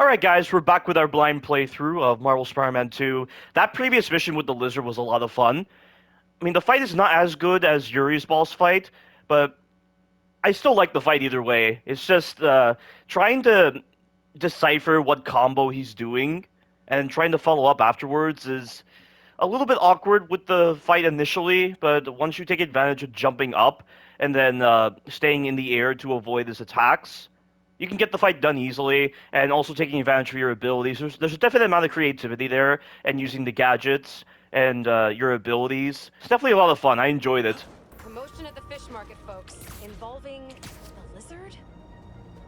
Alright guys, we're back with our blind playthrough of Marvel Spider-Man 2. That previous mission with the lizard was a lot of fun. I mean, the fight is not as good as Yuri's boss fight, but I still like the fight either way. It's just trying to decipher what combo he's doing and trying to follow up afterwards is a little bit awkward with the fight initially, but once you take advantage of jumping up and then staying in the air to avoid his attacks, you can get the fight done easily, and also taking advantage of your abilities. There's a definite amount of creativity there, and using the gadgets and your abilities. It's definitely a lot of fun. I enjoyed it. Commotion at the fish market, folks, involving the lizard?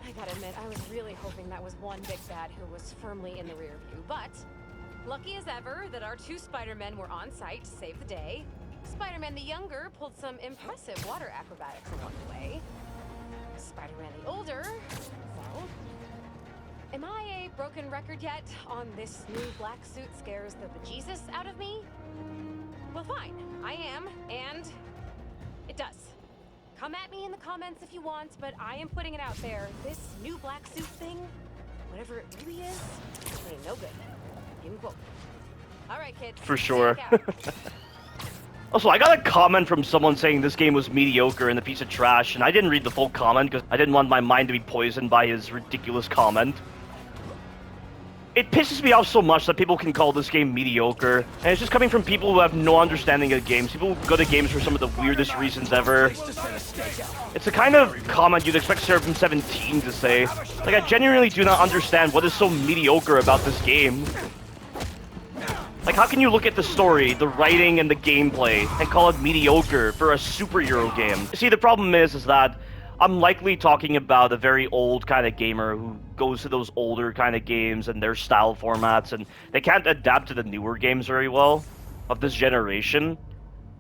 I gotta admit, I was really hoping that was one big bad who was firmly in the rear view, but lucky as ever that our two Spider-Men were on site to save the day. Spider-Man the younger pulled some impressive water acrobatics along the way. Spider-Man the older, well, am I a broken record yet on this new black suit scares the bejesus out of me? Well, fine, I am, and it does. Come at me in the comments if you want, but I am putting it out there. This new black suit thing, whatever it really is, ain't no good. End quote. All right, kids. For sure. check out. Also, I got a comment from someone saying this game was mediocre and a piece of trash, and I didn't read the full comment because I didn't want my mind to be poisoned by his ridiculous comment. It pisses me off so much that people can call this game mediocre, and it's just coming from people who have no understanding of games. People who go to games for some of the weirdest reasons ever. It's the kind of comment you'd expect Seraphim 17 to say. Like, I genuinely do not understand what is so mediocre about this game. Like, how can you look at the story, the writing, and the gameplay, and call it mediocre for a superhero game? See, the problem is that I'm likely talking about a very old kind of gamer who goes to those older kind of games and their style formats, and they can't adapt to the newer games very well of this generation.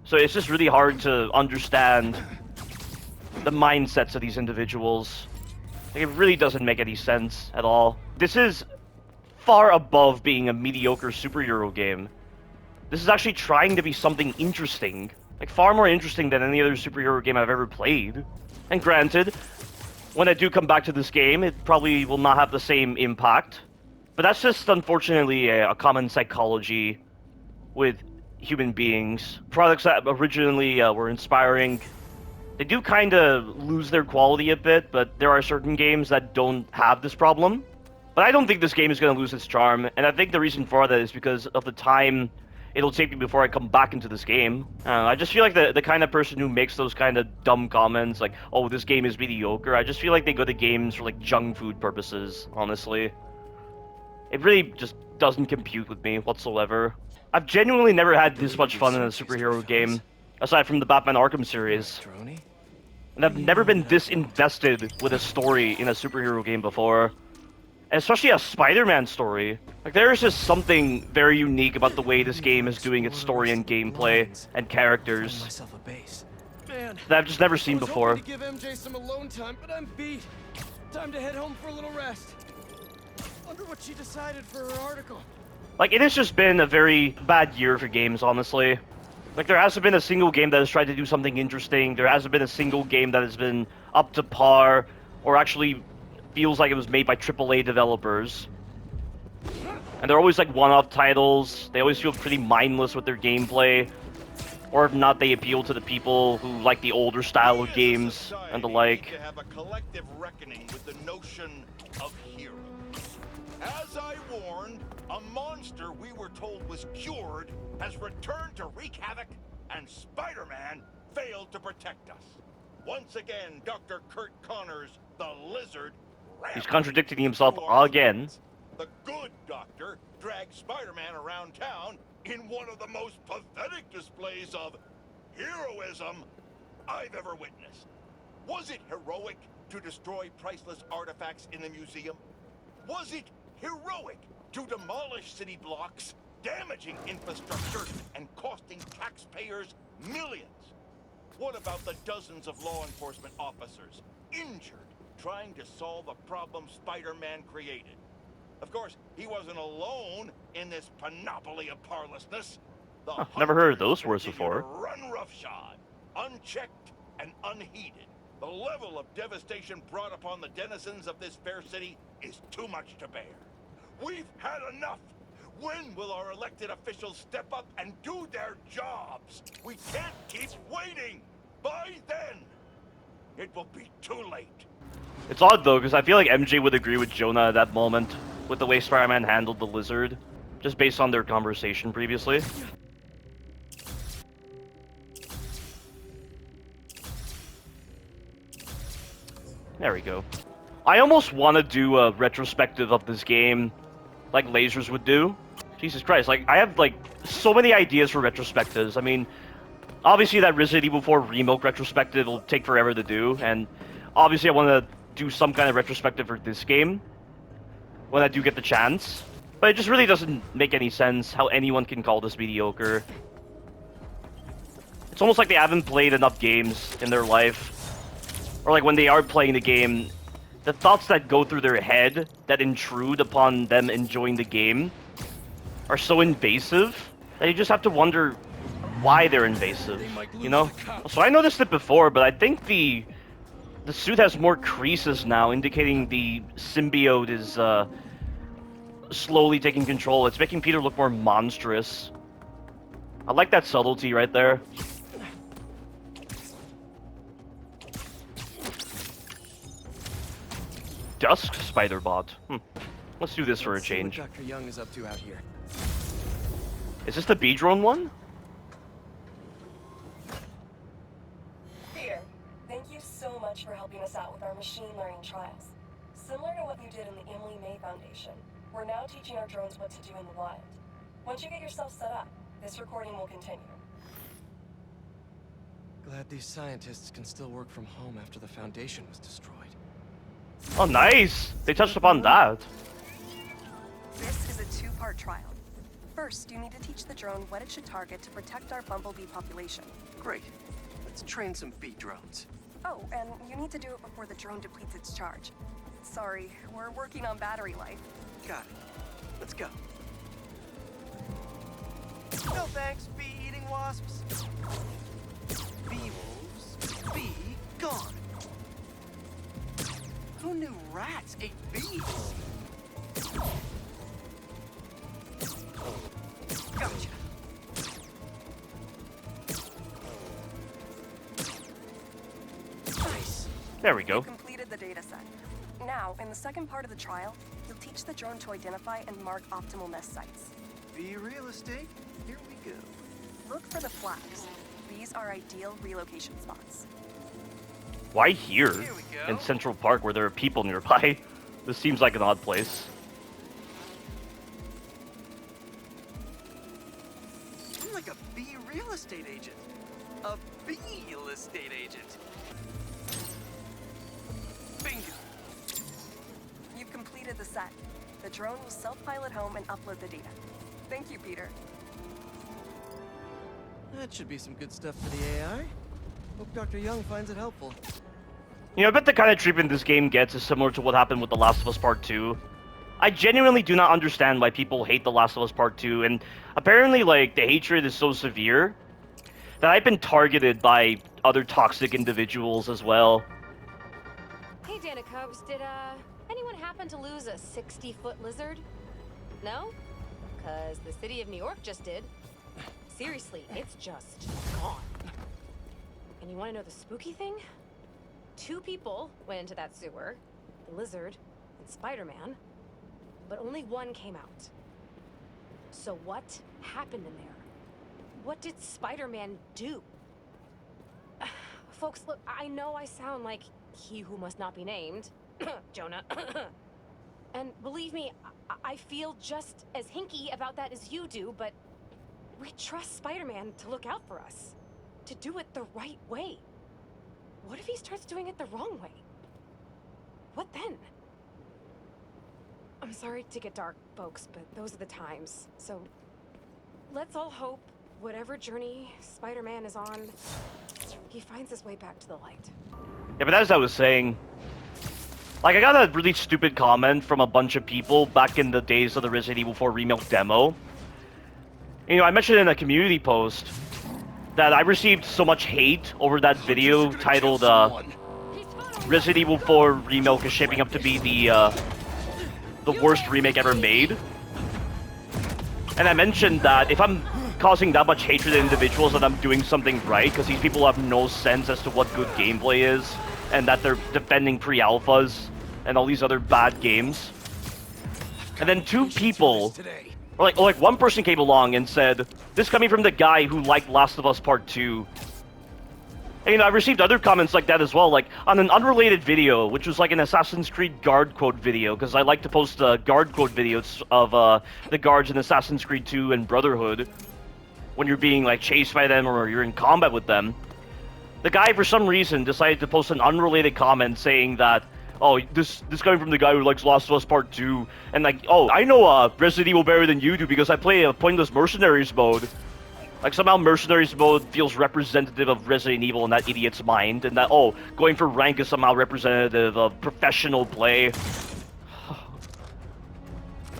So it's just really hard to understand the mindsets of these individuals. Like, it really doesn't make any sense at all. This is far above being a mediocre superhero game. This is actually trying to be something interesting. Like, far more interesting than any other superhero game I've ever played. And granted, when I do come back to this game, it probably will not have the same impact. But that's just, unfortunately, a common psychology with human beings. Products that originally were inspiring, they do kind of lose their quality a bit, but there are certain games that don't have this problem. But I don't think this game is going to lose its charm, and I think the reason for that is because of the time it'll take me before I come back into this game. I just feel like the kind of person who makes those kind of dumb comments, like, oh, this game is mediocre, I just feel like they go to games for, like, junk food purposes, honestly. It really just doesn't compute with me whatsoever. I've genuinely never had this much fun in a superhero game, aside from the Batman Arkham series. And I've never been this invested with a story in a superhero game before. And especially a Spider-Man story. Like, there is just something very unique about the way this game is doing its story and gameplay and characters that I've just never seen before. To give MJ some alone time, but I'm beat. Time to head home for a little rest. Wonder what she decided for her article. Like, it has just been a very bad year for games, honestly. Like, there hasn't been a single game that has tried to do something interesting. There hasn't been a single game that has been up to par or actually feels like it was made by AAA developers. And they're always like one-off titles. They always feel pretty mindless with their gameplay. Or if not, they appeal to the people who like the older style of games and the like. To have a collective reckoning with the notion of hero. As I warned, a monster we were told was cured has returned to wreak havoc, and Spider-Man failed to protect us. Once again, Dr. Kurt Connors, the Lizard, he's contradicting himself again. The good doctor dragged Spider-Man around town in one of the most pathetic displays of heroism I've ever witnessed. Was it heroic to destroy priceless artifacts in the museum? Was it heroic to demolish city blocks, damaging infrastructure, and costing taxpayers millions? What about the dozens of law enforcement officers injured trying to solve a problem Spider-Man created? Of course, he wasn't alone in this panoply of parlousness. Never heard of those words before. Run roughshod, unchecked and unheeded. The level of devastation brought upon the denizens of this fair city is too much to bear. We've had enough! When will our elected officials step up and do their jobs? We can't keep waiting! By then, it will be too late. It's odd though, because I feel like MJ would agree with Jonah at that moment, with the way Spider-Man handled the lizard, just based on their conversation previously. There we go. I almost want to do a retrospective of this game, like Lasers would do. Jesus Christ, like, I have, like, so many ideas for retrospectives. I mean, obviously that Resident Evil 4 Remake retrospective will take forever to do, and obviously I want to do some kind of retrospective for this game when I do get the chance. But it just really doesn't make any sense how anyone can call this mediocre. It's almost like they haven't played enough games in their life. Or like when they are playing the game, the thoughts that go through their head that intrude upon them enjoying the game are so invasive that you just have to wonder why they're invasive, you know? So I noticed it before, but I think the suit has more creases now, indicating the symbiote is slowly taking control. It's making Peter look more monstrous. I like that subtlety right there. Dusk Spider-Bot. Let's do this for a change. What Dr. Young is up to out here. Is this the B-drone one? Peter, thank you so much for helping us out with our machine learning trials. Similar to what you did in the Emily May Foundation, we're now teaching our drones what to do in the wild. Once you get yourself set up, this recording will continue. Glad these scientists can still work from home after the Foundation was destroyed. Oh, nice! They touched upon that. This is a two-part trial. First, you need to teach the drone what it should target to protect our bumblebee population. Great. Let's train some bee drones. Oh, and you need to do it before the drone depletes its charge. Sorry, we're working on battery life. Got it. Let's go. No thanks, bee-eating wasps. Bee wolves, be gone. Who knew rats ate bees? Gotcha. Nice. There we go. You completed the data set. Now, in the second part of the trial, you'll teach the drone to identify and mark optimal nest sites. Bee real estate? Here we go. Look for the flags. These are ideal relocation spots. Why here? Here we go. In Central Park where there are people nearby? This seems like an odd place. I'm like a bee real estate agent. A bee real estate agent. Bingo. You've completed the set. The drone will self-pilot home and upload the data. Thank you, Peter. That should be some good stuff for the AI. Hope Dr. Young finds it helpful. You know, I bet the kind of treatment this game gets is similar to what happened with The Last of Us Part 2. I genuinely do not understand why people hate The Last of Us Part 2, and apparently, like, the hatred is so severe that I've been targeted by other toxic individuals as well. Hey, Dana Cubs, did anyone happen to lose a 60-foot lizard? No? Because the city of New York just did. Seriously, it's just gone. And you want to know the spooky thing? 2 people went into that sewer, the lizard and Spider-Man, but only one came out. So what happened in there? What did Spider-Man do? Folks, look, I know I sound like he who must not be named, Jonah. And believe me, I feel just as hinky about that as you do, but we trust Spider-Man to look out for us, to do it the right way. What if he starts doing it the wrong way? What then? I'm sorry to get dark, folks, but those are the times. So let's all hope whatever journey Spider-Man is on, he finds his way back to the light. Yeah, but as I was saying, like, I got a really stupid comment from a bunch of people back in the days of the Resident Evil 4 Remake demo. You know, I mentioned in a community post that I received so much hate over that video titled, Resident Evil 4 Remake is shaping up to be the the worst remake ever made. And I mentioned that if I'm causing that much hatred in individuals, that I'm doing something right, because these people have no sense as to what good gameplay is, and that they're defending pre-alphas and all these other bad games. And then two people, or like one person came along and said, this coming from the guy who liked Last of Us Part 2. And, you know, I received other comments like that as well, like on an unrelated video, which was like an Assassin's Creed guard quote video, because I like to post guard quote videos of the guards in Assassin's Creed 2 and Brotherhood, when you're being like chased by them or you're in combat with them. The guy, for some reason, decided to post an unrelated comment saying that, oh, this coming from the guy who likes Last of Us Part 2, and like, oh, I know Resident Evil better than you do because I play a pointless Mercenaries mode. Like, somehow Mercenaries mode feels representative of Resident Evil in that idiot's mind, and that, oh, going for rank is somehow representative of professional play.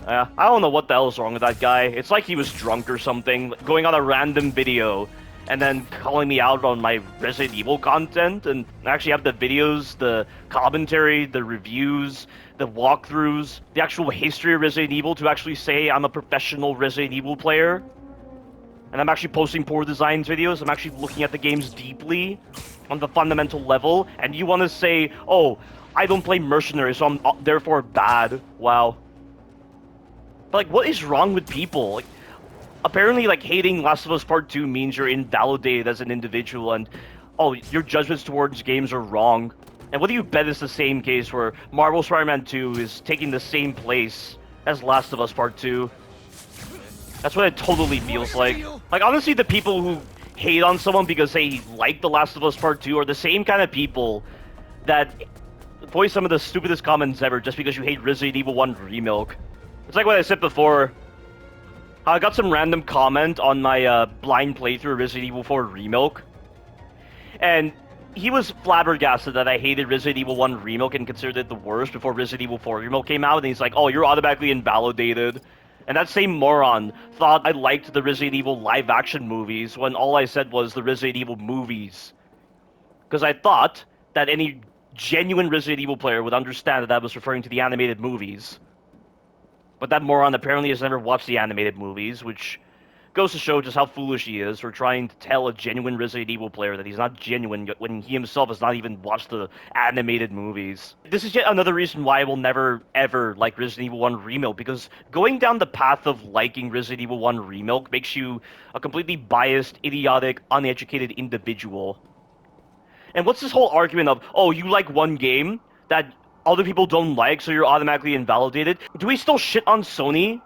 I don't know what the hell is wrong with that guy. It's like he was drunk or something, going on a random video, and then calling me out on my Resident Evil content, and I actually have the videos, the commentary, the reviews, the walkthroughs, the actual history of Resident Evil to actually say I'm a professional Resident Evil player. And I'm actually posting poor designs videos. I'm actually looking at the games deeply, on the fundamental level. And you want to say, oh, I don't play Mercenaries, so I'm therefore bad. Wow. But, like, what is wrong with people? Like, apparently, like, hating Last of Us Part 2 means you're invalidated as an individual, and, oh, your judgments towards games are wrong. And what do you bet is the same case where Marvel Spider-Man 2 is taking the same place as Last of Us Part 2? That's what it totally feels like. Like, honestly, the people who hate on someone because they like The Last of Us Part 2 are the same kind of people that voice some of the stupidest comments ever just because you hate Resident Evil 1 Remake. It's like what I said before. I got some random comment on my blind playthrough of Resident Evil 4 Remake. And he was flabbergasted that I hated Resident Evil 1 Remake and considered it the worst before Resident Evil 4 Remake came out. And he's like, oh, you're automatically invalidated. And that same moron thought I liked the Resident Evil live-action movies when all I said was the Resident Evil movies. Because I thought that any genuine Resident Evil player would understand that I was referring to the animated movies. But that moron apparently has never watched the animated movies, which goes to show just how foolish he is for trying to tell a genuine Resident Evil player that he's not genuine when he himself has not even watched the animated movies. This is yet another reason why I will never, ever like Resident Evil 1 Remake, because going down the path of liking Resident Evil 1 Remake makes you a completely biased, idiotic, uneducated individual. And what's this whole argument of, oh, you like one game that other people don't like, so you're automatically invalidated? Do we still shit on Sony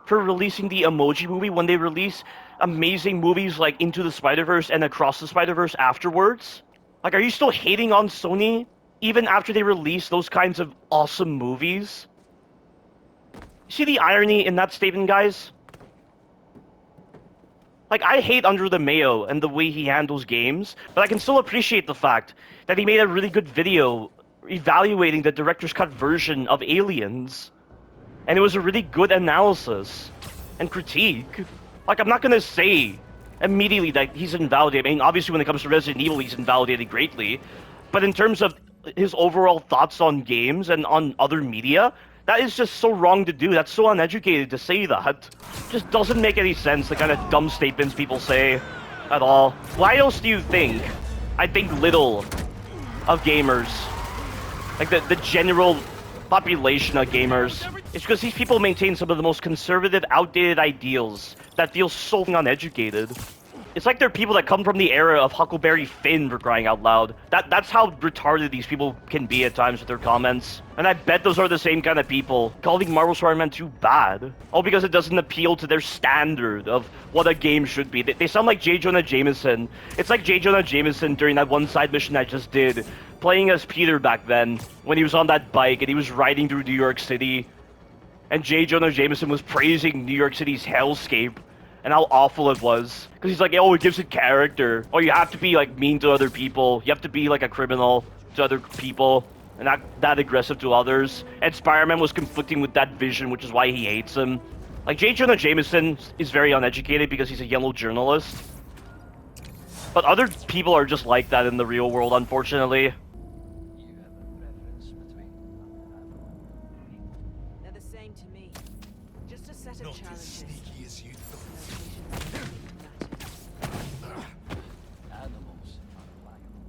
for releasing the Emoji Movie when they release amazing movies like Into the Spider-Verse and Across the Spider-Verse afterwards? Like, are you still hating on Sony even after they release those kinds of awesome movies? See the irony in that statement, guys? Like, I hate Under the Mayo and the way he handles games, but I can still appreciate the fact that he made a really good video evaluating the director's cut version of Aliens. And it was a really good analysis and critique. Like, I'm not gonna say immediately that he's invalidated. I mean, obviously when it comes to Resident Evil, he's invalidated greatly. But in terms of his overall thoughts on games and on other media, that is just so wrong to do. That's so uneducated to say that. Just doesn't make any sense, the kind of dumb statements people say at all. Why else do you think I think little of gamers? Like, the general population of gamers. It's because these people maintain some of the most conservative, outdated ideals that feel so uneducated. It's like they're people that come from the era of Huckleberry Finn, for crying out loud. That's how retarded these people can be at times with their comments. And I bet those are the same kind of people calling Marvel Spider-Man 2 bad. Oh, because it doesn't appeal to their standard of what a game should be. They sound like J. Jonah Jameson. It's like J. Jonah Jameson during that one side mission I just did, playing as Peter back then, when he was on that bike and he was riding through New York City. And J. Jonah Jameson was praising New York City's hellscape and how awful it was. Because he's like, oh, it gives it character. Oh, you have to be, like, mean to other people. You have to be, like, a criminal to other people. And not that aggressive to others. And Spider-Man was conflicting with that vision, which is why he hates him. Like, J. Jonah Jameson is very uneducated because he's a yellow journalist. But other people are just like that in the real world, unfortunately. You have a preference between... They're the same set of Not as challenges. sneaky as you thought. Animals are reliable.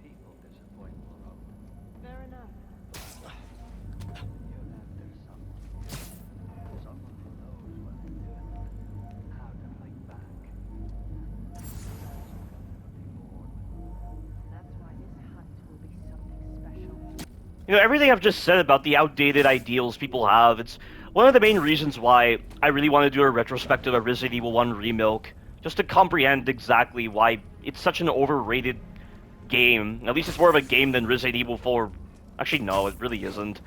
People disappoint more often. Fair enough. You're after someone. Someone who knows what they're doing. How to fight back. That's what you'll never be bored with. That's why this hunt will be something special. You know, everything I've just said about the outdated ideals people have, it's one of the main reasons why I really want to do a retrospective of Resident Evil 1 Remake, just to comprehend exactly why it's such an overrated game. At least it's more of a game than Resident Evil 4. Actually, no, it really isn't.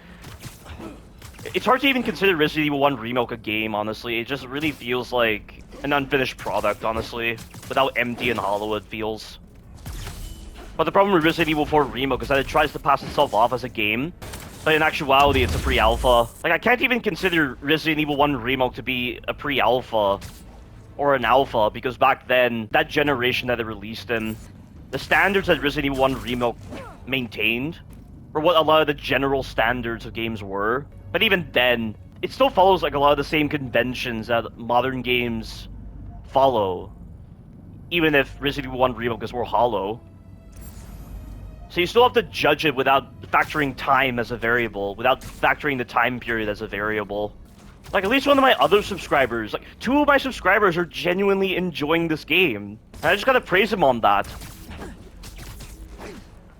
It's hard to even consider Resident Evil 1 Remake a game, honestly. It just really feels like an unfinished product, honestly, with how empty and hollow it feels. But the problem with Resident Evil 4 Remake is that it tries to pass itself off as a game, but in actuality it's a pre-alpha. Like, I can't even consider Resident Evil 1 Remake to be a pre-alpha or an alpha, because back then, that generation that it released in, the standards that Resident Evil 1 Remake maintained were what a lot of the general standards of games were. But even then, it still follows like a lot of the same conventions that modern games follow, even if Resident Evil 1 Remake is more hollow. So you still have to judge it without factoring time as a variable, without factoring the time period as a variable. Like, at least one of my other subscribers, like, 2 of my subscribers are genuinely enjoying this game. And I just gotta praise them on that.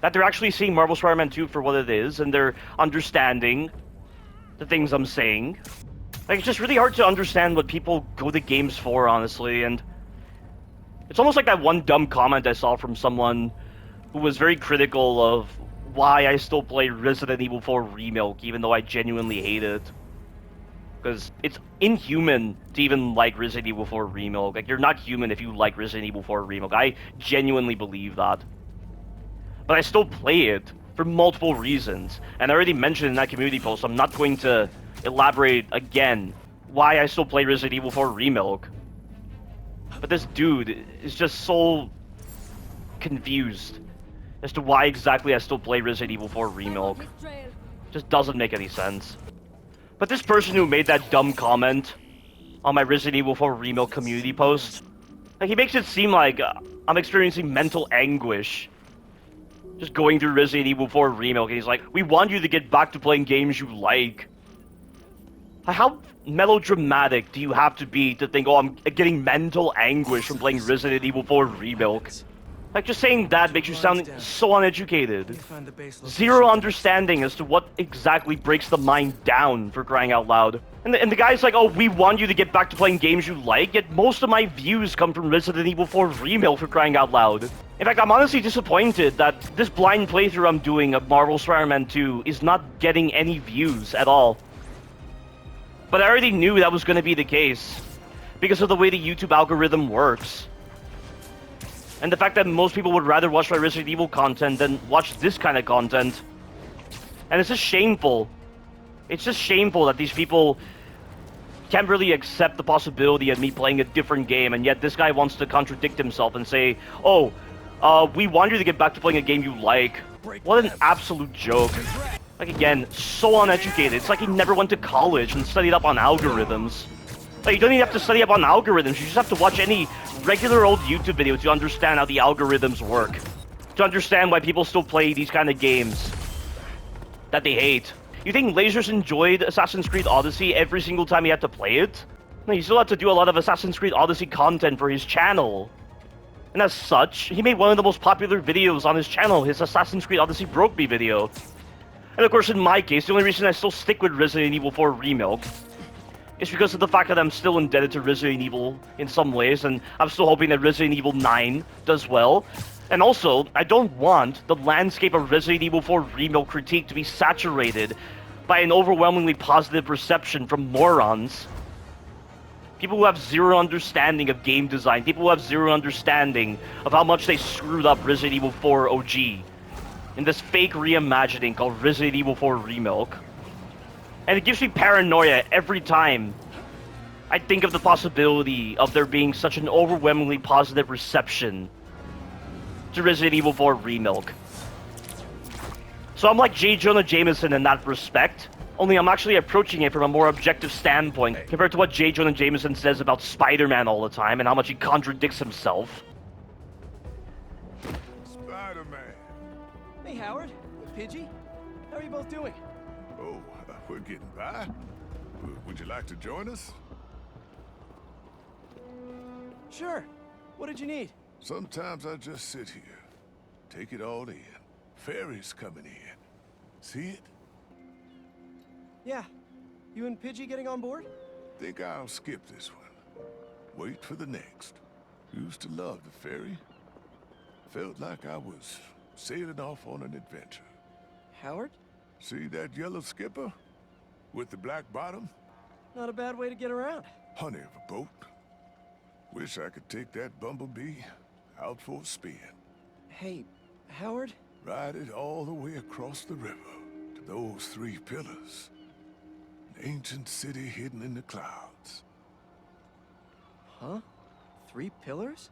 That they're actually seeing Marvel Spider-Man 2 for what it is, and they're understanding the things I'm saying. Like, it's just really hard to understand what people go to games for, honestly, and it's almost like that one dumb comment I saw from someone who was very critical of why I still play Resident Evil 4 Remake, even though I genuinely hate it. Because it's inhuman to even like Resident Evil 4 Remake. Like, you're not human if you like Resident Evil 4 Remake. I genuinely believe that. But I still play it for multiple reasons. And I already mentioned in that community post, so I'm not going to elaborate again why I still play Resident Evil 4 Remake. But this dude is just so confused as to why exactly I still play Resident Evil 4 Remake. Just doesn't make any sense. But this person who made that dumb comment on my Resident Evil 4 Remake community post, like, he makes it seem like I'm experiencing mental anguish just going through Resident Evil 4 Remake, and he's like, we want you to get back to playing games you like. How melodramatic do you have to be to think, oh, I'm getting mental anguish from playing Resident Evil 4 Remake? Like, just saying that makes you sound so uneducated. Zero understanding as to what exactly breaks the mind down, for crying out loud. And the guy's like, oh, we want you to get back to playing games you like, yet most of my views come from Resident Evil 4 Remake, for crying out loud. In fact, I'm honestly disappointed that this blind playthrough I'm doing of Marvel Spider-Man 2 is not getting any views at all. But I already knew that was going to be the case, because of the way the YouTube algorithm works. And the fact that most people would rather watch my Resident Evil content than watch this kind of content. And it's just shameful. It's just shameful that these people can't really accept the possibility of me playing a different game, and yet this guy wants to contradict himself and say, oh, we want you to get back to playing a game you like. What an absolute joke. Like, again, so uneducated. It's like he never went to college and studied up on algorithms. Like, you don't even have to study up on algorithms, you just have to watch any regular old YouTube video to understand how the algorithms work. To understand why people still play these kind of games that they hate. You think Lasers enjoyed Assassin's Creed Odyssey every single time he had to play it? No, he still had to do a lot of Assassin's Creed Odyssey content for his channel. And as such, he made one of the most popular videos on his channel, his Assassin's Creed Odyssey Broke Me video. And of course, in my case, the only reason I still stick with Resident Evil 4 Remake is because of the fact that I'm still indebted to Resident Evil in some ways, and I'm still hoping that Resident Evil 9 does well. And also, I don't want the landscape of Resident Evil 4 Remake critique to be saturated by an overwhelmingly positive reception from morons. People who have zero understanding of game design, people who have zero understanding of how much they screwed up Resident Evil 4 OG in this fake reimagining called Resident Evil 4 Remake. And it gives me paranoia every time I think of the possibility of there being such an overwhelmingly positive reception to Resident Evil 4 Remake. So I'm like J. Jonah Jameson in that respect. Only I'm actually approaching it from a more objective standpoint compared to what J. Jonah Jameson says about Spider-Man all the time and how much he contradicts himself. Spider-Man. Hey, Howard. Pidgey. How are you both doing? Oh, we're getting by. Would you like to join us? Sure. What did you need? Sometimes I just sit here, take it all in. Ferry's coming in. See it? Yeah. You and Pidgey getting on board? Think I'll skip this one. Wait for the next. Used to love the ferry. Felt like I was sailing off on an adventure. Howard? See that yellow skipper? With the black bottom? Not a bad way to get around. Honey of a boat. Wish I could take that bumblebee out for a spin. Hey, Howard? Ride it all the way across the river to those 3 pillars. An ancient city hidden in the clouds. Huh? 3 pillars?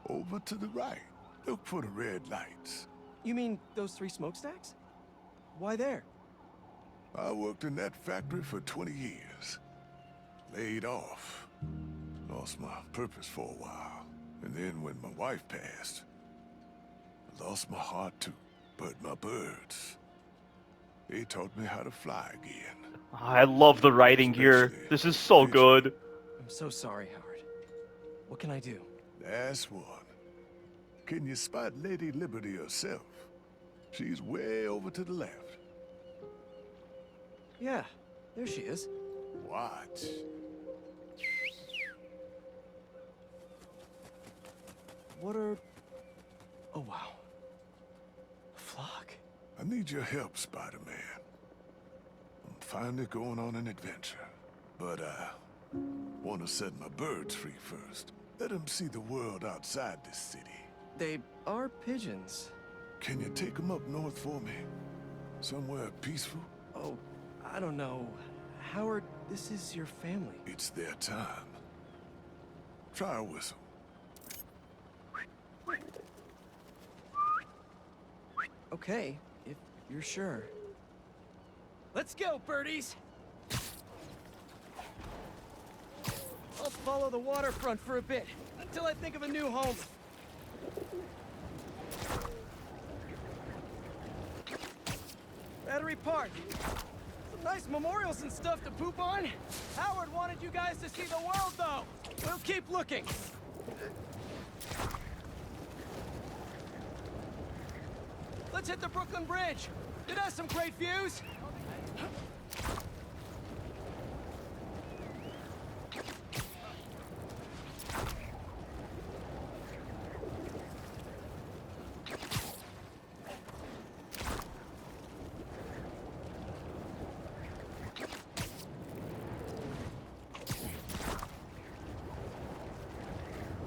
Over to the right. Look for the red lights. You mean those 3 smokestacks? Why there? I worked in that factory for 20 years. Laid off. Lost my purpose for a while. And then when my wife passed, I lost my heart too. But my birds, they taught me how to fly again. I love the writing here. This is so good. I'm so sorry, Howard. What can I do? That's one. Can you spot Lady Liberty herself? She's way over to the left. Yeah, there she is. Watch. What are... Oh, wow. A flock. I need your help, Spider-Man. I'm finally going on an adventure. But I want to set my birds free first. Let them see the world outside this city. They are pigeons. Can you take them up north for me? Somewhere peaceful? Oh, I don't know. Howard, this is your family. It's their time. Try a whistle. Okay, if you're sure. Let's go, birdies! I'll follow the waterfront for a bit, until I think of a new home. Battery Park. Some nice memorials and stuff to poop on. Howard wanted you guys to see the world, though. We'll keep looking. Let's hit the Brooklyn Bridge. It has some great views.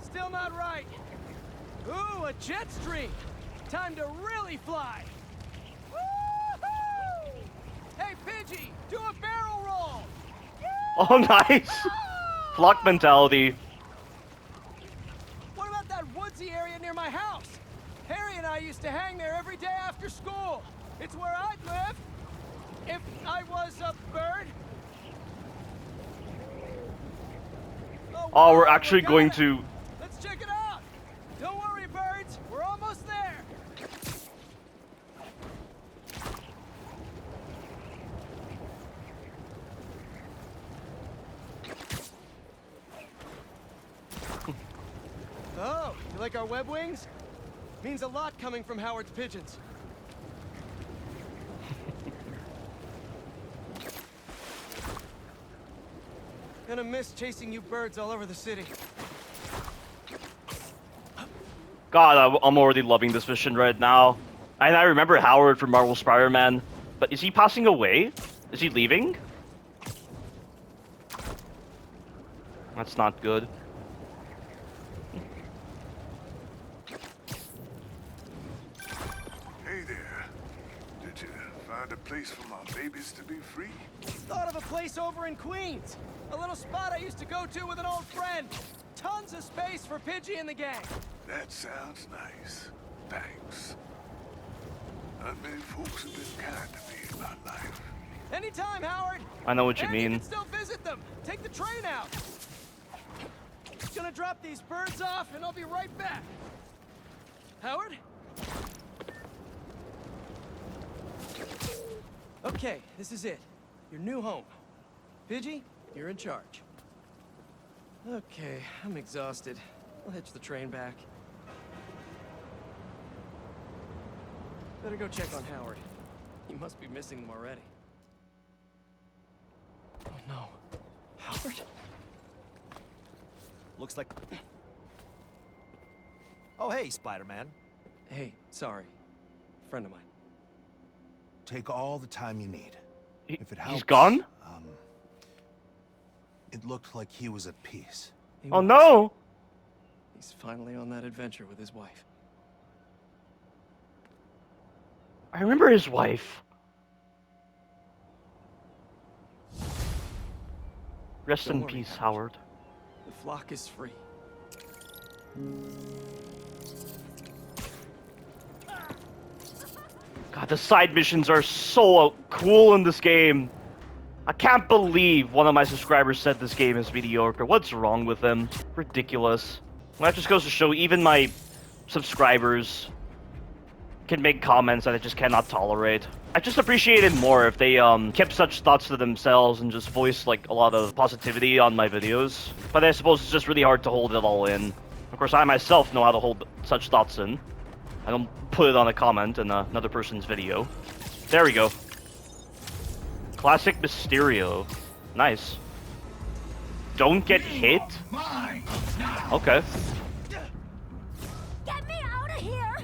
Still not right. Ooh, a jet stream. Time to really fly! Woo-hoo! Hey, Pidgey, do a barrel roll! Oh, nice! Flock mentality. What about that woodsy area near my house? Harry and I used to hang there every day after school. It's where I'd live if I was a bird. Oh, we're wow, actually got going it. to... Let's check it out! Don't worry, birds. We're almost there. Oh, you like our web wings? Means a lot coming from Howard's pigeons. Gonna miss chasing you birds all over the city. God, I'm already loving this mission right now. And I remember Howard from Marvel Spider-Man. But is he passing away? Is he leaving? That's not good. Hey there. Did you find a place for my babies to be free? Thought of a place over in Queens. A little spot I used to go to with an old friend. Tons of space for Pidgey and the gang. That sounds nice. Thanks. Not many folks have been kind to me in my life. Anytime, Howard. I know what you And you mean. can still visit them. Take the train out. Gonna drop these birds off, and I'll be right back. Howard? Okay, this is it. Your new home. Pidgey, you're in charge. Okay, I'm exhausted. I'll hitch the train back. Better go check on Howard. He must be missing them already. Oh no. Howard? Looks like... Oh, hey, Spider-Man. Hey, sorry. Friend of mine. Take all the time you need. If it helps, He's gone? It looked like he was at peace. He Oh was. no! He's finally on that adventure with his wife. I remember his wife. Rest Don't in worry, peace, Howard. The flock is free. God, the side missions are so cool in this game. I can't believe one of my subscribers said this game is mediocre. What's wrong with them? Ridiculous. That just goes to show even my subscribers can make comments that I just cannot tolerate. I just appreciate it more if they kept such thoughts to themselves and just voiced like a lot of positivity on my videos. But I suppose it's just really hard to hold it all in. Of course, I myself know how to hold such thoughts in. I don't put it on a comment in another person's video. There we go. Classic Mysterio. Nice. Don't get hit? Okay. Get me out of here!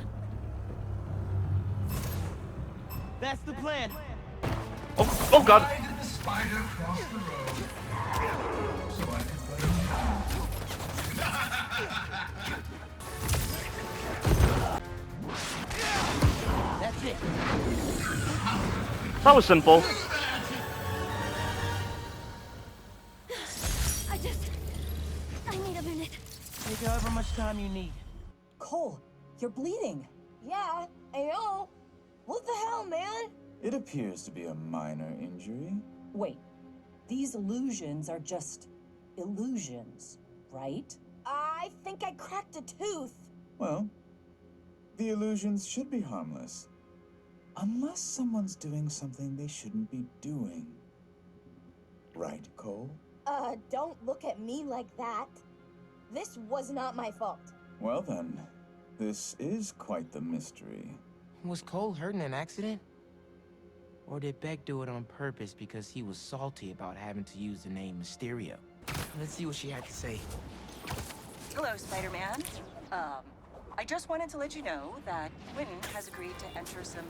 That's the plan. Oh god. The spider crossed the road, so I could let him That's it. That was simple. I need a minute. Take however much time you need. Cole, you're bleeding. Yeah, I know. What the hell, man? It appears to be a minor injury. Wait, these illusions are just illusions, right? I think I cracked a tooth. Well, the illusions should be harmless. Unless someone's doing something they shouldn't be doing. Right, Cole? Don't look at me like that. This was not my fault. Well then, this is quite the mystery. Was Cole hurt in an accident? Or did Beck do it on purpose because he was salty about having to use the name Mysterio? Let's see what she had to say. Hello, Spider-Man. I just wanted to let you know that Quentin has agreed to enter some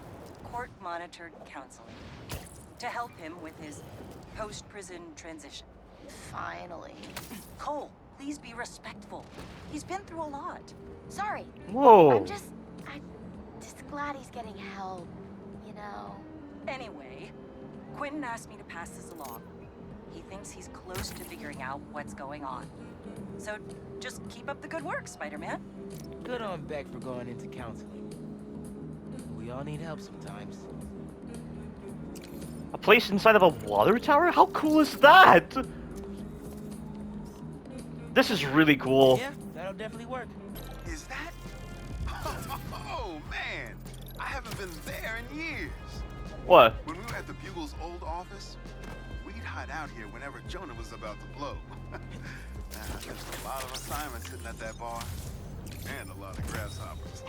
court-monitored counseling to help him with his post-prison transition. Finally. Cole, please be respectful. He's been through a lot. Sorry. Whoa. I'm just glad he's getting help, you know. Anyway, Quentin asked me to pass this along. He thinks he's close to figuring out what's going on. So just keep up the good work, Spider-Man. Good on Beck for going into counseling. We all need help sometimes. A place inside of a water tower? How cool is that? This is really cool. Yeah, that'll definitely work. Is that? Oh, man. I haven't been there in years. What? When we were at the Bugle's old office, we'd hide out here whenever Jonah was about to blow. There's a lot of assignments sitting at that bar. And a lot of grasshoppers.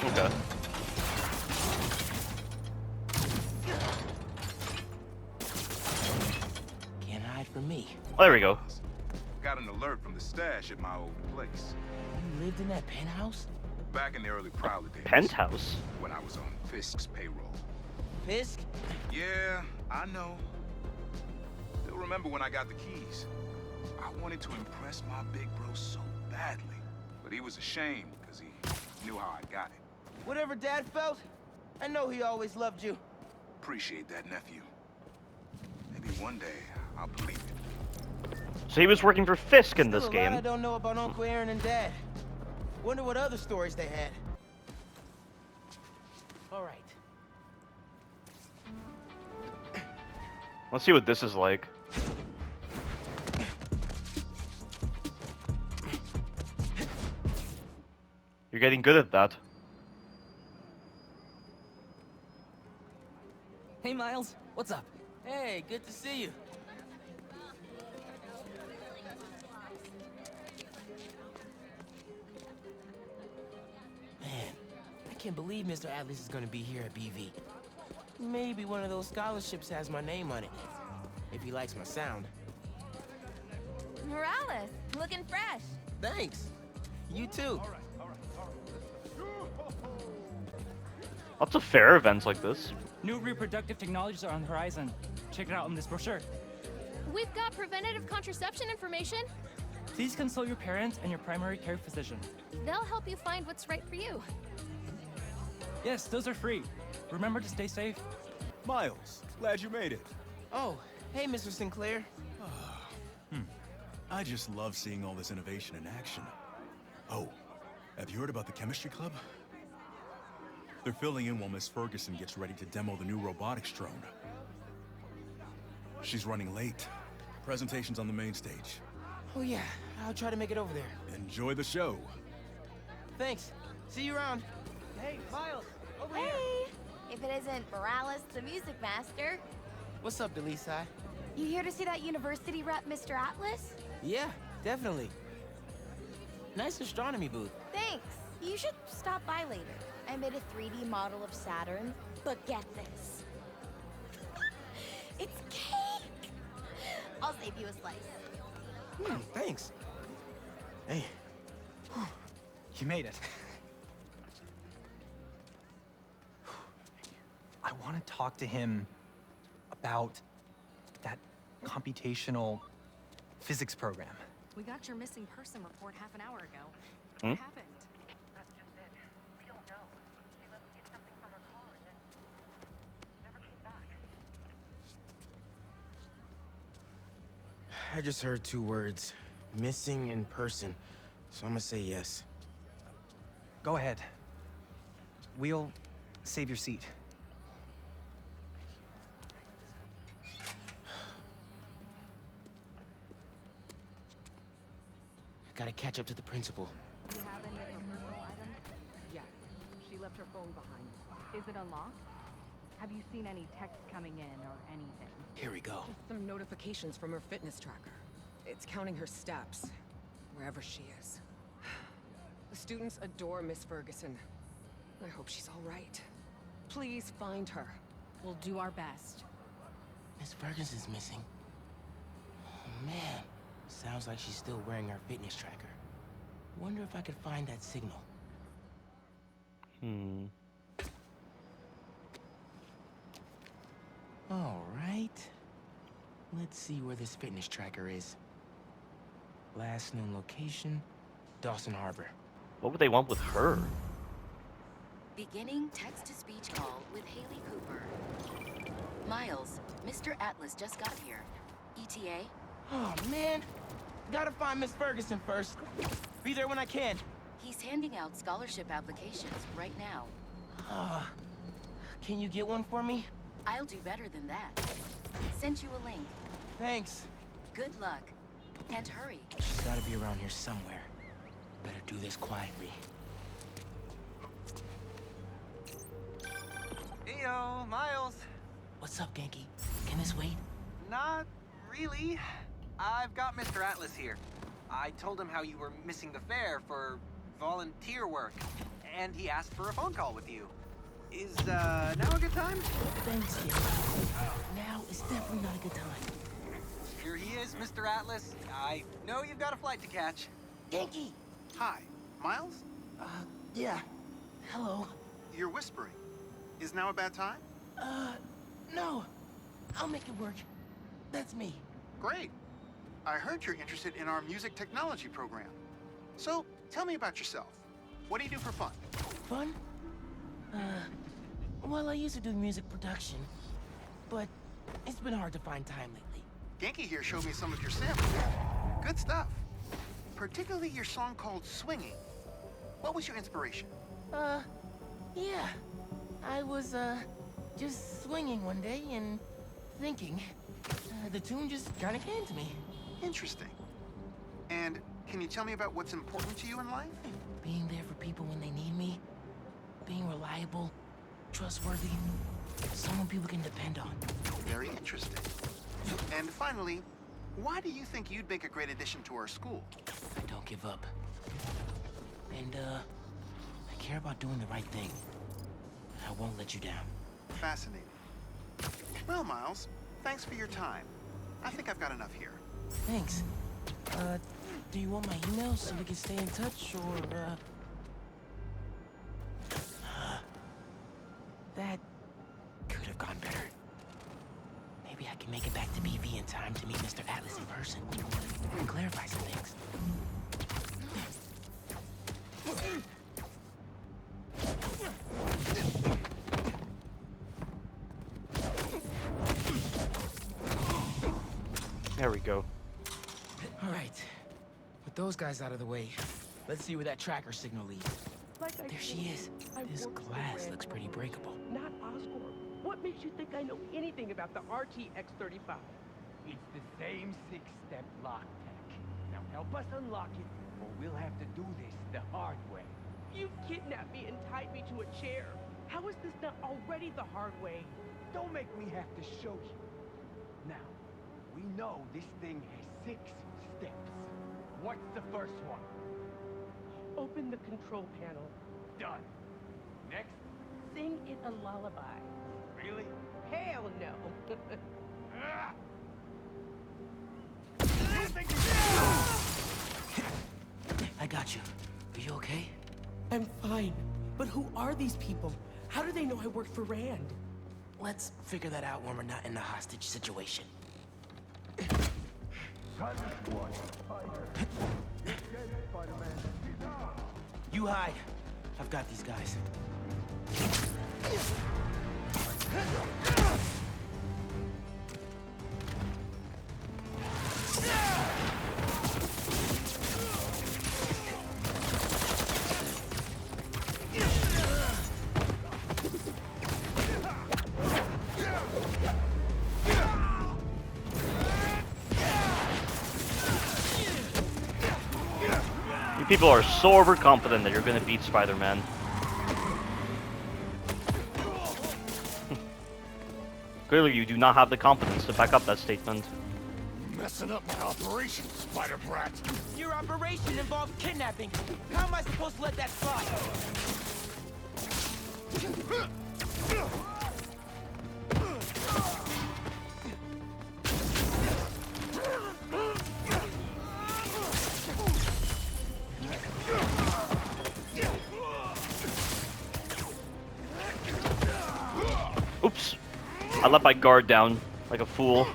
Okay. Can't hide from me. Oh, there we go. Got an alert from the stash at my old place. You lived in that penthouse? Back in the early Prowler days. Penthouse? When I was on Fisk's payroll. Fisk? Yeah, I know. Still remember when I got the keys. I wanted to impress my big bro so badly. But he was ashamed because he knew how I got it. Whatever Dad felt, I know he always loved you. Appreciate that, nephew. Maybe one day I'll believe it. So he was working for Fisk in this Still a lot game. I don't know about Uncle Aaron and Dad. Wonder what other stories they had. All right. Let's see what this is like. You're getting good at that. Hey, Miles. What's up? Hey, good to see you. Man, I can't believe Mr. Atlas is gonna be here at BV. Maybe one of those scholarships has my name on it, if he likes my sound. Morales, looking fresh. Thanks. You too. Lots of fair events like this. New reproductive technologies are on the horizon. Check it out in this brochure. We've got preventative contraception information. Please consult your parents and your primary care physician. They'll help you find what's right for you. Yes, those are free. Remember to stay safe. Miles, glad you made it. Oh, hey, Mr. Sinclair. I just love seeing all this innovation in action. Oh, have you heard about the chemistry club? They're filling in while Miss Ferguson gets ready to demo the new robotics drone. She's running late. Presentation's on the main stage. Oh yeah, I'll try to make it over there. Enjoy the show. Thanks. See you around. Hey, Miles, over Hey! here. If it isn't Morales, the music master. What's up, Delisa? You here to see that university rep, Mr. Atlas? Yeah, definitely. Nice astronomy booth. Thanks. You should stop by later. I made a 3D model of Saturn, but get this. It's cake! I'll save you a slice. Thanks. Hey. You made it. I want to talk to him about that computational physics program. We got your missing person report half an hour ago. Hmm? What happened? I just heard 2 words. Missing in person. So I'm gonna say yes. Go ahead. We'll save your seat. Gotta catch up to the principal. Do you have any of her personal items? Yes. She left her phone behind. Is it unlocked? Have you seen any texts coming in or anything? Here we go. Just some notifications from her fitness tracker. It's counting her steps, wherever she is. The students adore Miss Ferguson. I hope she's all right. Please find her. We'll do our best. Miss Ferguson's missing. Oh, man. Sounds like she's still wearing her fitness tracker. Wonder if I could find that signal. All right. Let's see where this fitness tracker is. Last known location, Dawson Harbor. What would they want with her? Beginning text-to-speech call with Haley Cooper. Miles, Mr. Atlas just got here. ETA? Oh, man. Gotta find Miss Ferguson first. Be there when I can. He's handing out scholarship applications right now. Can you get one for me? I'll do better than that. Sent you a link. Thanks. Good luck. And hurry. She's gotta be around here somewhere. Better do this quietly. Heyo, Miles. What's up, Genki? Can this wait? Not really. I've got Mr. Atlas here. I told him how you were missing the fair for volunteer work, and he asked for a phone call with you. Is, now a good time? Thanks, Genki. Now is definitely not a good time. Here he is, Mr. Atlas. I know you've got a flight to catch. Genki! Hi, Miles? Yeah. Hello. You're whispering. Is now a bad time? No. I'll make it work. That's me. Great. I heard you're interested in our music technology program. So, tell me about yourself. What do you do for fun? Fun? Well, I used to do music production, but it's been hard to find time lately. Genki here showed me some of your samples. Good stuff. Particularly your song called Swinging. What was your inspiration? Yeah. I was, just swinging one day and thinking. The tune just kind of came to me. Interesting. And can you tell me about what's important to you in life? Being there for people when they need me. Being reliable, trustworthy, someone people can depend on. Very interesting. And finally, why do you think you'd make a great addition to our school? I don't give up. And, I care about doing the right thing. I won't let you down. Fascinating. Well, Miles, thanks for your time. I think I've got enough here. Thanks. Do you want my email so we can stay in touch, or, that could have gone better. Maybe I can make it back to BV in time to meet Mr. Atlas in person and clarify some things. There we go. All right. With those guys out of the way, let's see where that tracker signal leads. There she is. This glass looks pretty breakable. Not Oscorp. What makes you think I know anything about the RTX-35? It's the same six-step lock tech. Now help us unlock it, or we'll have to do this the hard way. You kidnapped me and tied me to a chair. How is this not already the hard way? Don't make me have to show you. Now, we know this thing has 6 steps. What's the first one? Open the control panel. Done. Next? Sing it a lullaby. Really? Hell no. I got you. Are you okay? I'm fine. But who are these people? How do they know I work for Rand? Let's figure that out when we're not in a hostage situation. You hide. I've got these guys. You people are so overconfident that you're gonna beat Spider-Man. Clearly you do not have the confidence to back up that statement. Messing up my operation, Spider Brat. Your operation involved kidnapping. How am I supposed to let that slide? Oops. I let my guard down like a fool.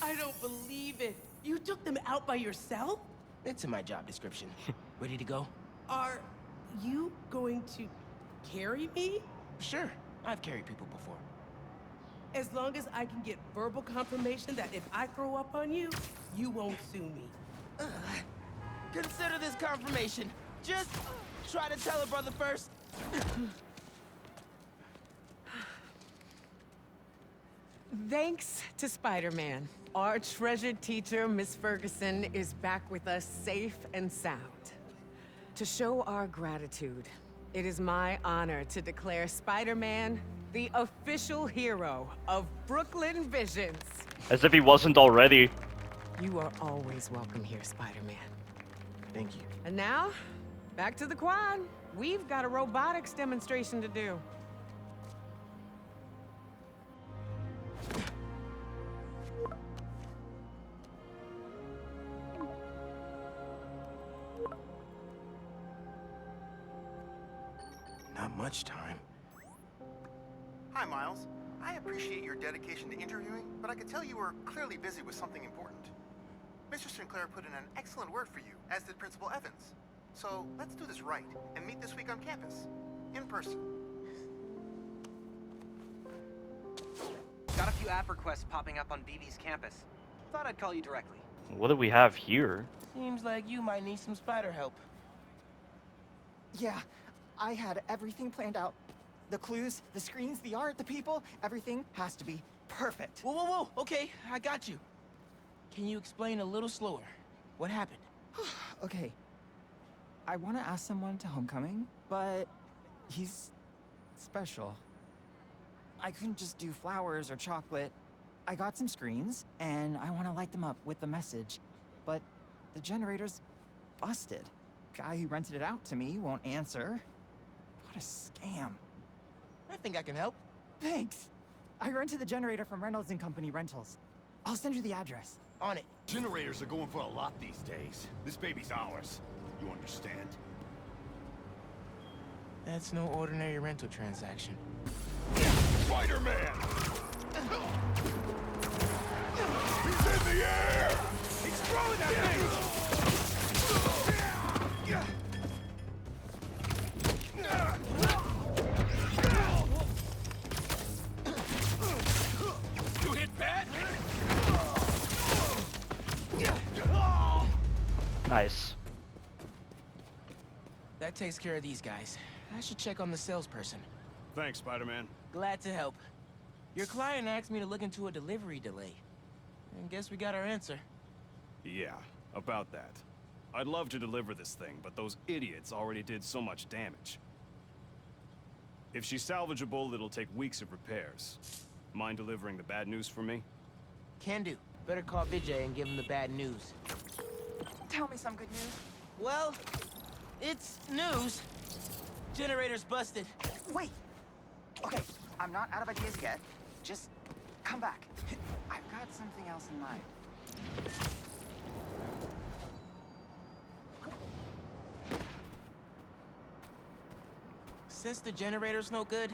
I don't believe it. You took them out by yourself? It's in my job description. Ready to go? Are you going to carry me? Sure. I've carried people before. As long as I can get verbal confirmation that if I throw up on you, you won't sue me. Consider this confirmation. Just try to tell a brother first. Thanks to Spider-Man, our treasured teacher, Miss Ferguson, is back with us safe and sound. To show our gratitude, it is my honor to declare Spider-Man the official hero of Brooklyn Visions. As if he wasn't already. You are always welcome here, Spider-Man. Thank you. And now, back to the quad. We've got a robotics demonstration to do. Not much time. Hi, Miles. I appreciate your dedication to interviewing, but I could tell you were clearly busy with something important. Mr. Sinclair put in an excellent word for you, as did Principal Evans. So let's do this right and meet this week on campus, in person. Got a few app requests popping up on BB's campus. Thought I'd call you directly. What do we have here? Seems like you might need some spider help. Yeah, I had everything planned out. The clues, the screens, the art, the people, everything has to be perfect. Whoa, whoa, whoa! Okay, I got you. Can you explain a little slower? What happened? Okay. I want to ask someone to homecoming, but he's special. I couldn't just do flowers or chocolate. I got some screens, and I want to light them up with the message, but the generator's busted. Guy who rented it out to me won't answer. What a scam. I think I can help. Thanks. I rented the generator from Reynolds and Company Rentals. I'll send you the address. On it. Generators are going for a lot these days. This baby's ours. You understand? That's no ordinary rental transaction. Spider-Man! He's in the air! He's throwing that thing! You hit bad? Nice. That takes care of these guys. I should check on the salesperson. Thanks, Spider-Man. Glad to help. Your client asked me to look into a delivery delay. And guess we got our answer. Yeah, about that. I'd love to deliver this thing, but those idiots already did so much damage. If she's salvageable, it'll take weeks of repairs. Mind delivering the bad news for me? Can do. Better call Vijay and give him the bad news. Tell me some good news. Well, it's news. Generator's busted. Wait! Okay, I'm not out of ideas yet. Just come back. I've got something else in mind. Since the generator's no good,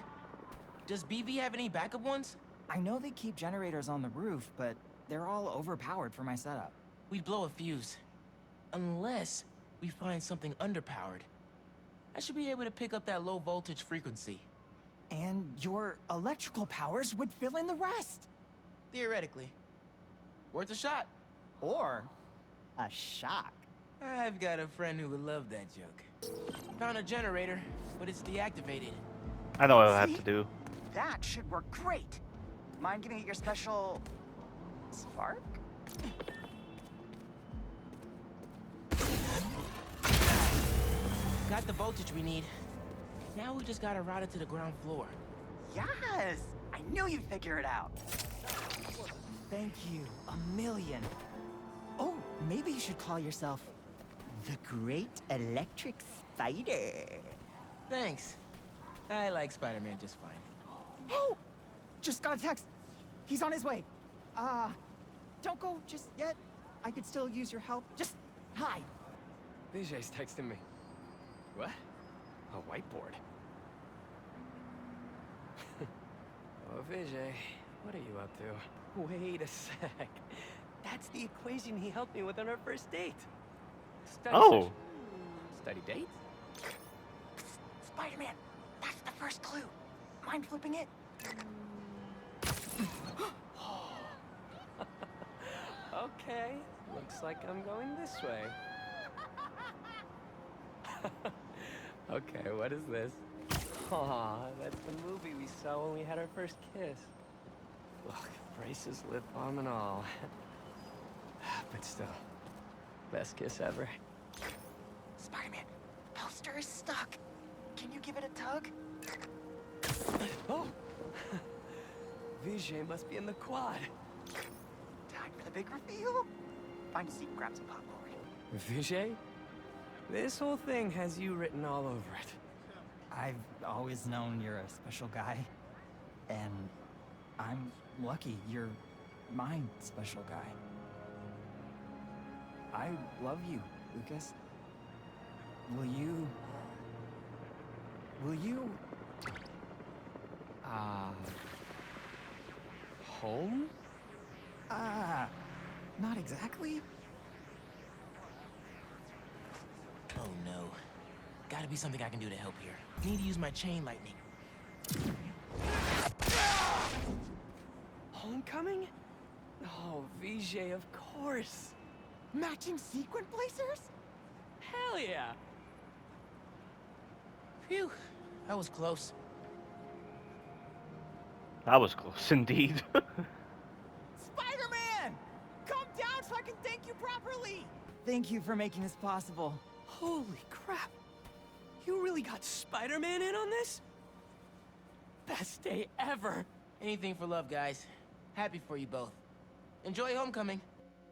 does BB have any backup ones? I know they keep generators on the roof, but they're all overpowered for my setup. We'd blow a fuse. Unless we find something underpowered. I should be able to pick up that low voltage frequency. And your electrical powers would fill in the rest. Theoretically. Worth a shot. Or a shock. I've got a friend who would love that joke. Found a generator, but it's deactivated. I know what I have to do. That should work great. Mind giving it your special... spark? Got the voltage we need. Now we just gotta route it to the ground floor. Yes! I knew you'd figure it out. Thank you. A million. Oh, maybe you should call yourself the Great Electric Spider. Thanks. I like Spider-Man just fine. Oh! Just got a text. He's on his way. Don't go just yet. I could still use your help. Just hide. Vijay's texting me. What? A whiteboard. Oh, Vijay, what are you up to? Wait a sec. That's the equation he helped me with on our first date. Study date? Spider-Man, that's the first clue. Mind flipping it? Okay, looks like I'm going this way. Okay, what is this? Aw, that's the movie we saw when we had our first kiss. Look, braces, lip balm, and all. But still, best kiss ever. Spider-Man, poster is stuck. Can you give it a tug? Oh! Vijay must be in the quad. Time for the big reveal. Find a seat, grab some popcorn. Vijay? This whole thing has you written all over it. I've always known you're a special guy. And I'm lucky you're my special guy. I love you, Lucas. Will you... Home? Not exactly. Oh no. Gotta be something I can do to help here. Need to use my chain lightning. homecoming? Oh, VJ, of course. Matching sequin blazers? Hell yeah. Phew, that was close. That was close indeed. Spider-Man! Calm down so I can thank you properly! Thank you for making this possible. Holy crap. You really got Spider-Man in on this? Best day ever. Anything for love, guys. Happy for you both. Enjoy homecoming.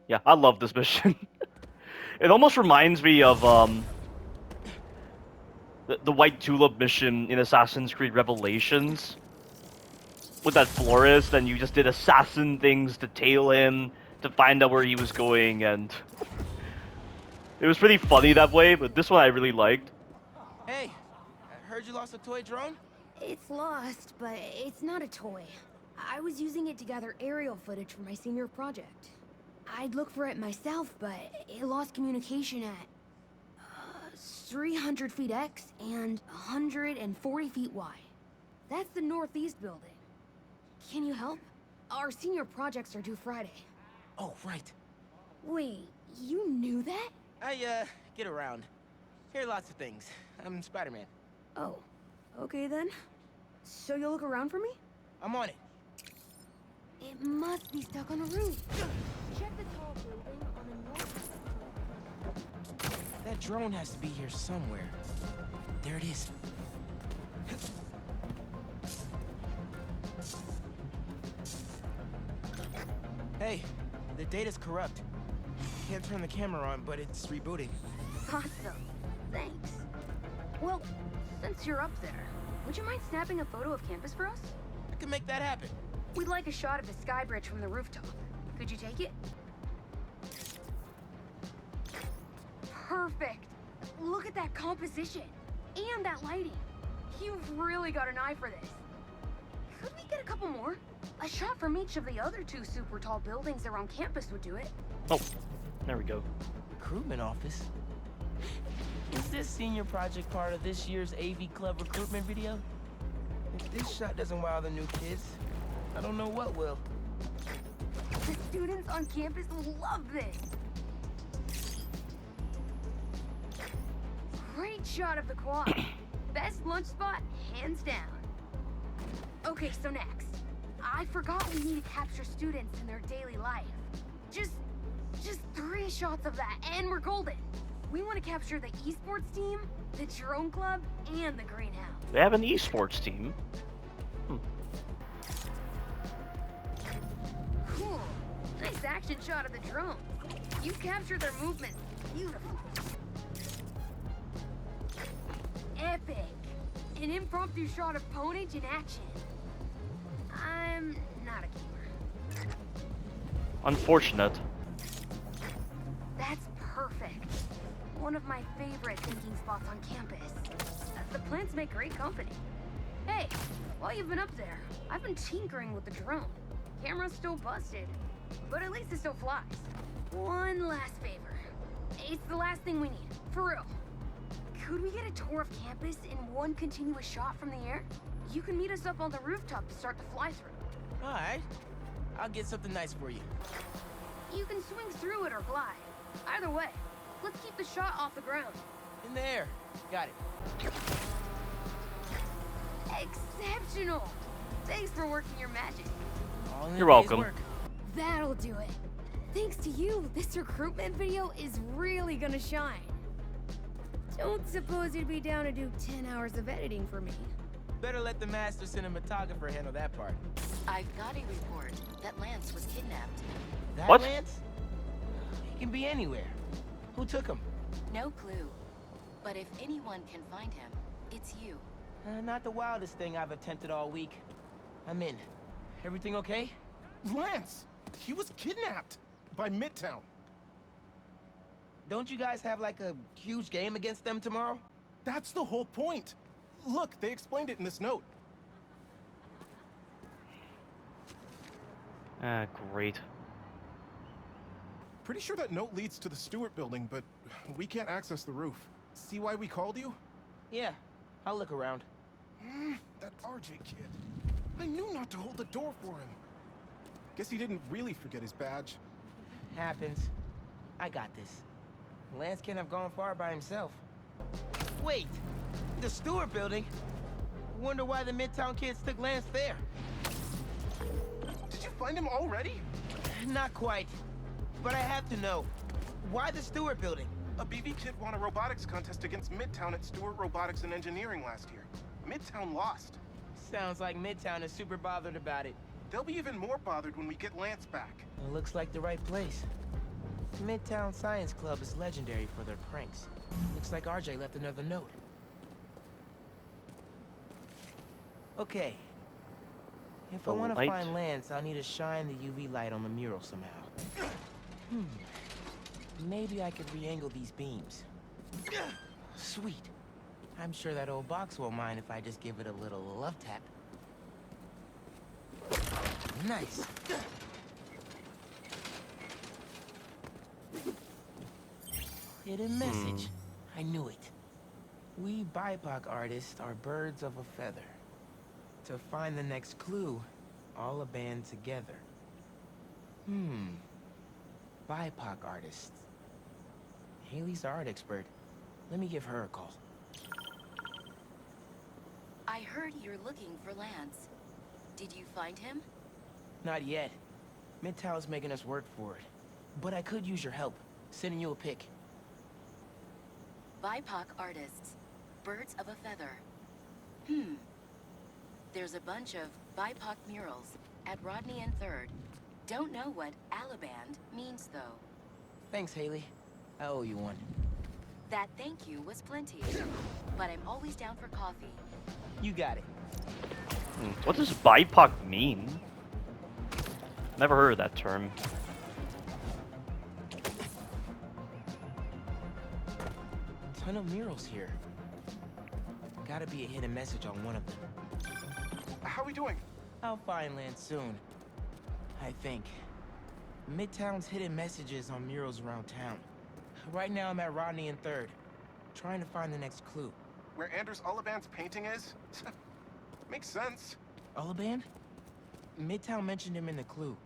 Yeah, I love this mission. It almost reminds me of the White Tulip mission in Assassin's Creed Revelations. With that florist, and you just did assassin things to tail him, to find out where he was going, and... It was pretty funny that way, but this one I really liked. Hey, I heard you lost a toy drone? It's lost, but it's not a toy. I was using it to gather aerial footage for my senior project. I'd look for it myself, but it lost communication at 300 feet X and 140 feet Y. That's the northeast building. Can you help? Our senior projects are due Friday. Oh, right. Wait, you knew that? I, get around. Hear lots of things. I'm Spider-Man. Oh, okay then. So you'll look around for me? I'm on it. It must be stuck on a roof. Check the tall building on the north. That drone has to be here somewhere. There it is. Hey, the data's corrupt. Can't turn the camera on, but it's rebooting. Awesome. Thanks. Well, since you're up there, would you mind snapping a photo of campus for us? I can make that happen. We'd like a shot of the sky bridge from the rooftop. Could you take it? Perfect. Look at that composition. And that lighting. You've really got an eye for this. Could we get a couple more? A shot from each of the other 2 super tall buildings around campus would do it. Oh, there we go. Recruitment office? Is this senior project part of this year's AV Club recruitment video? If this shot doesn't wow the new kids, I don't know what will. The students on campus will love this. Great shot of the quad. Best lunch spot, hands down. Okay, so next. I forgot we need to capture students in their daily life. Just 3 shots of that, and we're golden. We want to capture the esports team, the drone club, and the greenhouse. They have an esports team. Cool. Nice action shot of the drone. You captured their movements beautifully. Epic. An impromptu shot of Ponage in action. I'm not a gamer. Unfortunate. That's perfect. One of my favorite thinking spots on campus. The plants make great company. Hey, while you've been up there, I've been tinkering with the drone. Camera's still busted, but at least it still flies. One last favor. It's the last thing we need, for real. Could we get a tour of campus in one continuous shot from the air? You can meet us up on the rooftop to start the fly-through. Alright. I'll get something nice for you. You can swing through it or glide. Either way, let's keep the shot off the ground. In the air. Got it. Exceptional! Thanks for working your magic. All in You're a day's welcome. work. That'll do it. Thanks to you, this recruitment video is really gonna shine. Don't suppose you'd be down to do 10 hours of editing for me. Better let the master cinematographer handle that part. I've got a report that Lance was kidnapped. That What? Lance? He can be anywhere. Who took him? No clue. But if anyone can find him, it's you. Not the wildest thing I've attempted all week. I'm in. Everything okay? Lance! He was kidnapped by Midtown. Don't you guys have like a huge game against them tomorrow? That's the whole point. Look, they explained it in this note. Ah, great. Pretty sure that note leads to the Stewart building, but we can't access the roof. See why we called you? Yeah, I'll look around. That RJ kid. I knew not to hold the door for him. Guess he didn't really forget his badge. Happens. I got this. Lance can't have gone far by himself. Wait! The Stewart building? Wonder why the Midtown kids took Lance there. Did you find him already? Not quite. But I have to know. Why the Stewart building? A BV kid won a robotics contest against Midtown at Stewart Robotics and Engineering last year. Midtown lost. Sounds like Midtown is super bothered about it. They'll be even more bothered when we get Lance back. It looks like the right place. Midtown Science Club is legendary for their pranks. Looks like RJ left another note. Okay. If I want to find Lance, I'll need to shine the UV light on the mural somehow. Maybe I could re-angle these beams. Sweet. I'm sure that old box won't mind if I just give it a little love tap. Nice. Hidden message. I knew it. We BIPOC artists are birds of a feather. To find the next clue, all a band together. BIPOC artists. Haley's the art expert. Let me give her a call. I heard you're looking for Lance. Did you find him? Not yet. Midtown's making us work for it. But I could use your help. Sending you a pic. BIPOC artists. Birds of a feather. There's a bunch of BIPOC murals at Rodney and 3rd. Don't know what Alaband means, though. Thanks, Haley. I owe you one. That thank you was plenty. But I'm always down for coffee. You got it. What does BIPOC mean? Never heard of that term. Ton of murals here. Gotta be a hidden message on one of them. How are we doing? I'll find Lance soon. I think. Midtown's hidden messages on murals around town. Right now I'm at Rodney and 3rd. Trying to find the next clue. Where Anders Ullaband's painting is? Makes sense. Ullaband? Midtown mentioned him in the clue.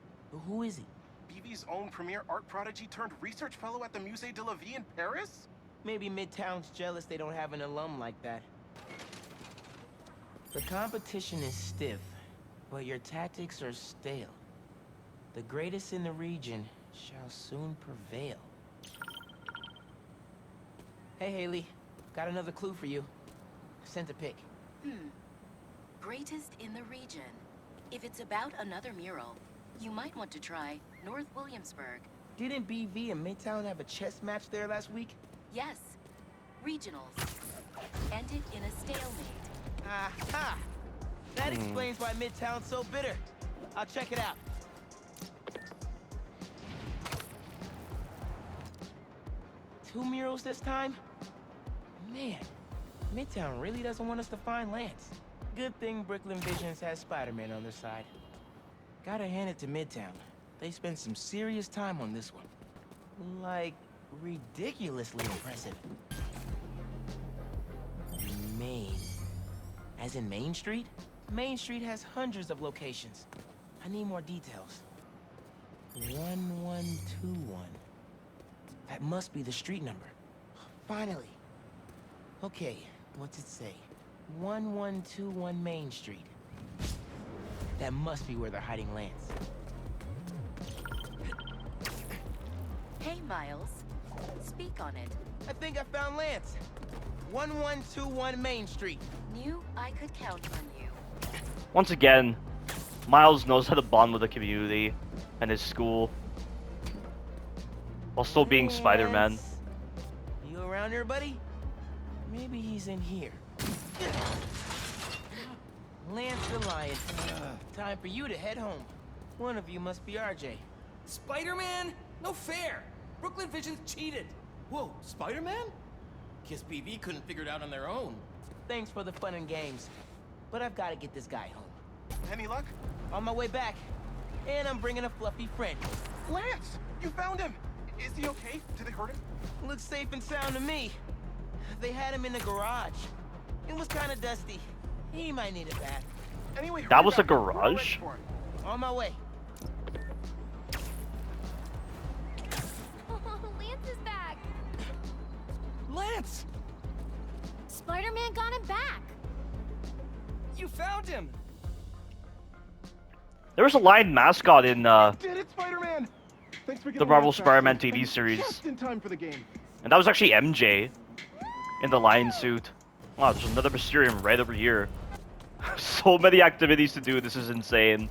Who is he? BV's own premier art prodigy turned research fellow at the Musée de la Vie in Paris? Maybe Midtown's jealous they don't have an alum like that. The competition is stiff, but your tactics are stale. The greatest in the region shall soon prevail. Hey, Haley. Got another clue for you. Sent a pic. Greatest in the region. If it's about another mural, you might want to try North Williamsburg. Didn't BV and Midtown have a chess match there last week? Yes. Regionals. Ended in a stalemate. Aha! That explains why Midtown's so bitter. I'll check it out. Two murals this time? Man, Midtown really doesn't want us to find Lance. Good thing Brooklyn Visions has Spider-Man on their side. Gotta hand it to Midtown. They spent some serious time on this one. Like, ridiculously impressive. Main. As in Main Street? Main Street has hundreds of locations. I need more details. 1121. That must be the street number. Finally. Okay, what's it say? 1121 Main Street. That must be where they're hiding Lance. Hey, Miles. Speak on it. I think I found Lance. 1121 Main Street. Knew I could count on you. Once again, Miles knows how to bond with the community and his school, while still being Spider-Man. You around here, buddy? Maybe he's in here. Lance the Lion. Time for you to head home. One of you must be RJ. Spider-Man? No fair! Brooklyn Visions cheated! Whoa, Spider-Man? Guess BV couldn't figure it out on their own. Thanks for the fun and games, but I've got to get this guy home. Any luck? On my way back. And I'm bringing a fluffy friend. Lance! You found him! Is he okay? Did they hurt him? Looks safe and sound to me. They had him in the garage. It was kind of dusty. He might need a bath. Anyway, that was a garage? On my way. Lance! Spider-Man got him back. You found him. There was a lion mascot in Did it, Spider-Man! Thanks for the getting Marvel us back Spider-Man in- TV series. Just in time for the game. And that was actually MJ in the lion suit. Wow, there's another Mysterium right over here. So many activities to do, this is insane.